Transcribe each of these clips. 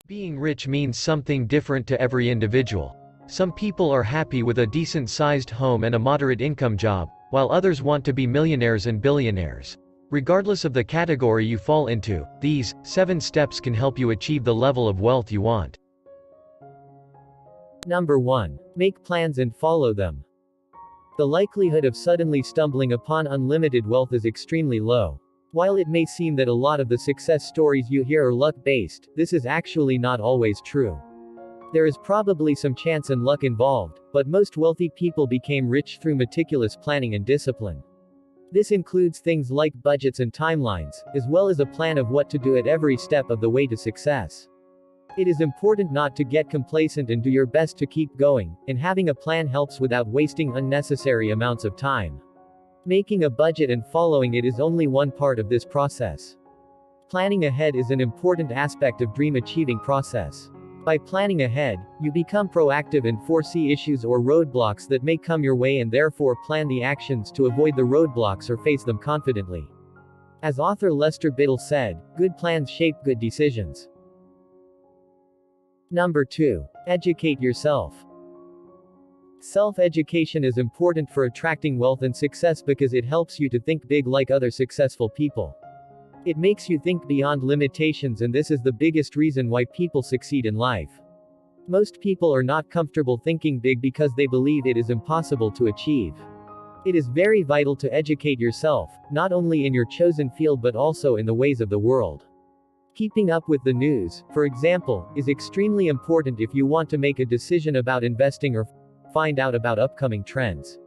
Being rich means something different to every individual. Some people are happy with a decent-sized home and a moderate income job, while others want to be millionaires and billionaires. Regardless of the category you fall into, these 7 steps can help you achieve the level of wealth you want. Number 1. Make plans and follow them. The likelihood of suddenly stumbling upon unlimited wealth is extremely low. While it may seem that a lot of the success stories you hear are luck-based, this is actually not always true. There is probably some chance and luck involved, but most wealthy people became rich through meticulous planning and discipline. This includes things like budgets and timelines, as well as a plan of what to do at every step of the way to success. It is important not to get complacent and do your best to keep going, and having a plan helps without wasting unnecessary amounts of time. Making a budget and following it is only one part of this process. Planning ahead is an important aspect of dream achieving process. By planning ahead, you become proactive and foresee issues or roadblocks that may come your way and therefore plan the actions to avoid the roadblocks or face them confidently. As author Lester Biddle said, good plans shape good decisions. Number 2. Educate yourself. Self-education is important for attracting wealth and success because it helps you to think big like other successful people. It makes you think beyond limitations, and this is the biggest reason why people succeed in life. Most people are not comfortable thinking big because they believe it is impossible to achieve. It is very vital to educate yourself, not only in your chosen field but also in the ways of the world. Keeping up with the news, for example, is extremely important if you want to make a decision about investing or find out about upcoming trends.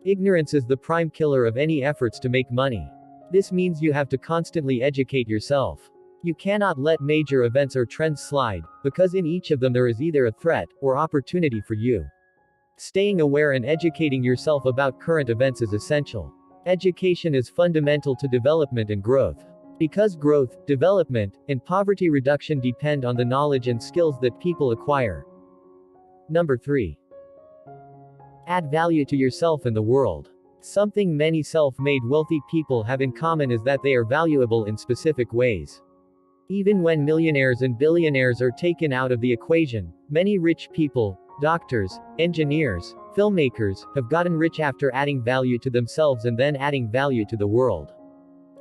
Ignorance is the prime killer of any efforts to make money. This means you have to constantly educate yourself. You cannot let major events or trends slide, because in each of them there is either a threat or opportunity for you. Staying aware and educating yourself about current events is essential. Education is fundamental to development and growth. Because growth, development, and poverty reduction depend on the knowledge and skills that people acquire. Number 3. Add value to yourself and the world. Something many self-made wealthy people have in common is that they are valuable in specific ways. Even when millionaires and billionaires are taken out of the equation, many rich people, doctors, engineers, filmmakers, have gotten rich after adding value to themselves and then adding value to the world.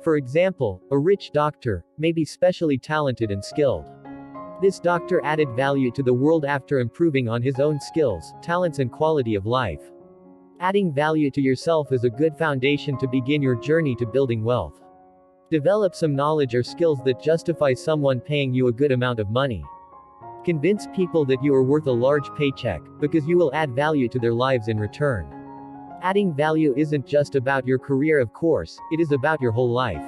For example, a rich doctor may be specially talented and skilled. This doctor added value to the world after improving on his own skills, talents and quality of life. Adding value to yourself is a good foundation to begin your journey to building wealth. Develop some knowledge or skills that justify someone paying you a good amount of money. Convince people that you are worth a large paycheck, because you will add value to their lives in return. Adding value isn't just about your career, of course, it is about your whole life.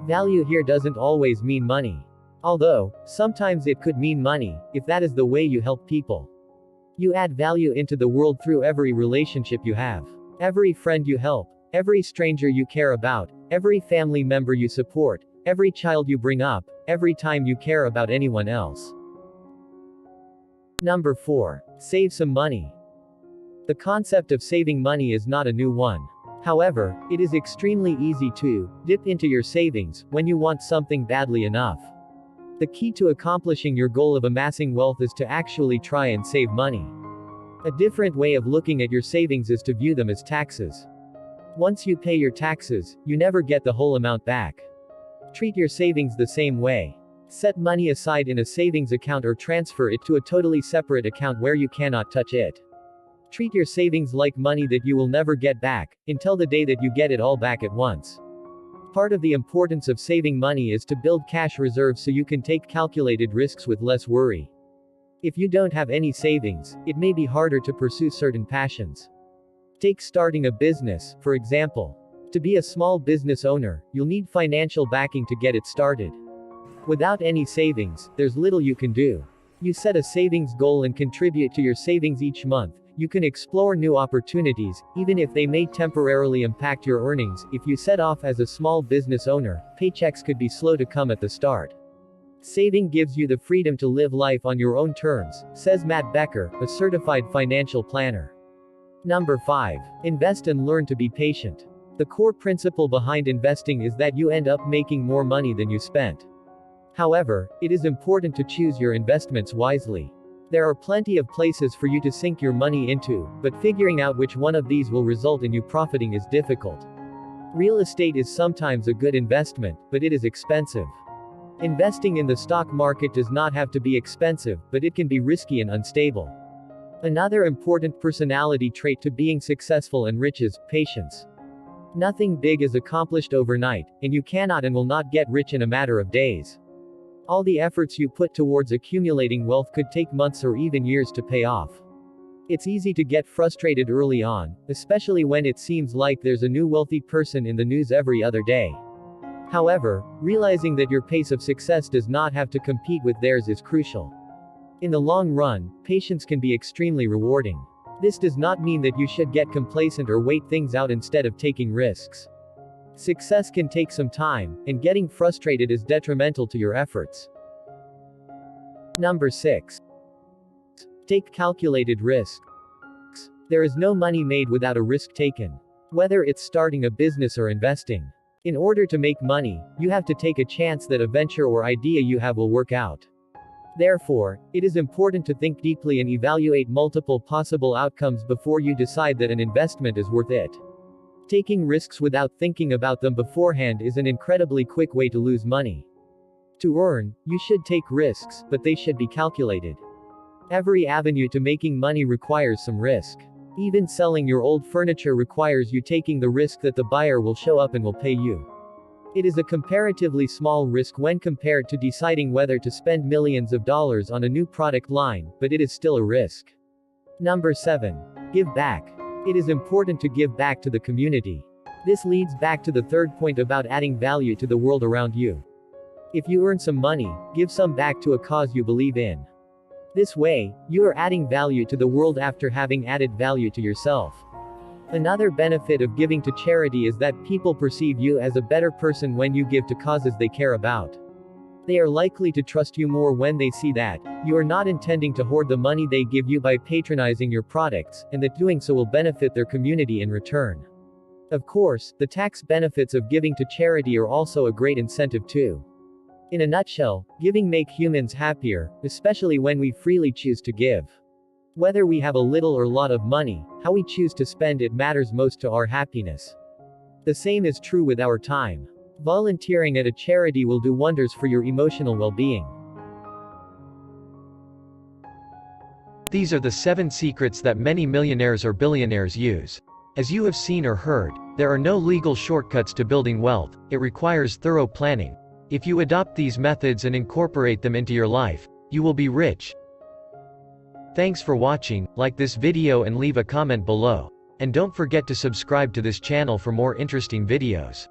Value here doesn't always mean money. Although, sometimes it could mean money, if that is the way you help people. You add value into the world through every relationship you have. Every friend you help. Every stranger you care about. Every family member you support. Every child you bring up. Every time you care about anyone else. Number 4. Save some money. The concept of saving money is not a new one. However, it is extremely easy to dip into your savings when you want something badly enough. The key to accomplishing your goal of amassing wealth is to actually try and save money. A different way of looking at your savings is to view them as taxes. Once you pay your taxes, you never get the whole amount back. Treat your savings the same way. Set money aside in a savings account or transfer it to a totally separate account where you cannot touch it. Treat your savings like money that you will never get back, until the day that you get it all back at once. Part of the importance of saving money is to build cash reserves so you can take calculated risks with less worry. If you don't have any savings, it may be harder to pursue certain passions. Take starting a business, for example. To be a small business owner, you'll need financial backing to get it started. Without any savings, there's little you can do. You set a savings goal and contribute to your savings each month. You can explore new opportunities, even if they may temporarily impact your earnings. If you set off as a small business owner, paychecks could be slow to come at the start. Saving gives you the freedom to live life on your own terms, says Matt Becker, a certified financial planner. Number 5. Invest and learn to be patient. The core principle behind investing is that you end up making more money than you spent. However, it is important to choose your investments wisely. There are plenty of places for you to sink your money into, but figuring out which one of these will result in you profiting is difficult. Real estate is sometimes a good investment, but it is expensive. Investing in the stock market does not have to be expensive, but it can be risky and unstable. Another important personality trait to being successful and rich is patience. Nothing big is accomplished overnight, and you cannot and will not get rich in a matter of days. All the efforts you put towards accumulating wealth could take months or even years to pay off. It's easy to get frustrated early on, especially when it seems like there's a new wealthy person in the news every other day. However, realizing that your pace of success does not have to compete with theirs is crucial. In the long run, patience can be extremely rewarding. This does not mean that you should get complacent or wait things out instead of taking risks. Success can take some time, and getting frustrated is detrimental to your efforts. Number 6. Take calculated risks. There is no money made without a risk taken. Whether it's starting a business or investing. In order to make money, you have to take a chance that a venture or idea you have will work out. Therefore, it is important to think deeply and evaluate multiple possible outcomes before you decide that an investment is worth it. Taking risks without thinking about them beforehand is an incredibly quick way to lose money. To earn, you should take risks, but they should be calculated. Every avenue to making money requires some risk. Even selling your old furniture requires you taking the risk that the buyer will show up and will pay you. It is a comparatively small risk when compared to deciding whether to spend millions of dollars on a new product line, but it is still a risk. Number 7. Give back. It is important to give back to the community. This leads back to the third point about adding value to the world around you. If you earn some money, give some back to a cause you believe in. This way, you are adding value to the world after having added value to yourself. Another benefit of giving to charity is that people perceive you as a better person when you give to causes they care about. They are likely to trust you more when they see that you are not intending to hoard the money they give you by patronizing your products, and that doing so will benefit their community in return. Of course, the tax benefits of giving to charity are also a great incentive too. In a nutshell, giving makes humans happier, especially when we freely choose to give. Whether we have a little or lot of money, how we choose to spend it matters most to our happiness. The same is true with our time. Volunteering at a charity will do wonders for your emotional well-being. These are the 7 secrets that many millionaires or billionaires use. As you have seen or heard, there are no legal shortcuts to building wealth, it requires thorough planning. If you adopt these methods and incorporate them into your life, you will be rich. Thanks for watching, like this video and leave a comment below. And don't forget to subscribe to this channel for more interesting videos.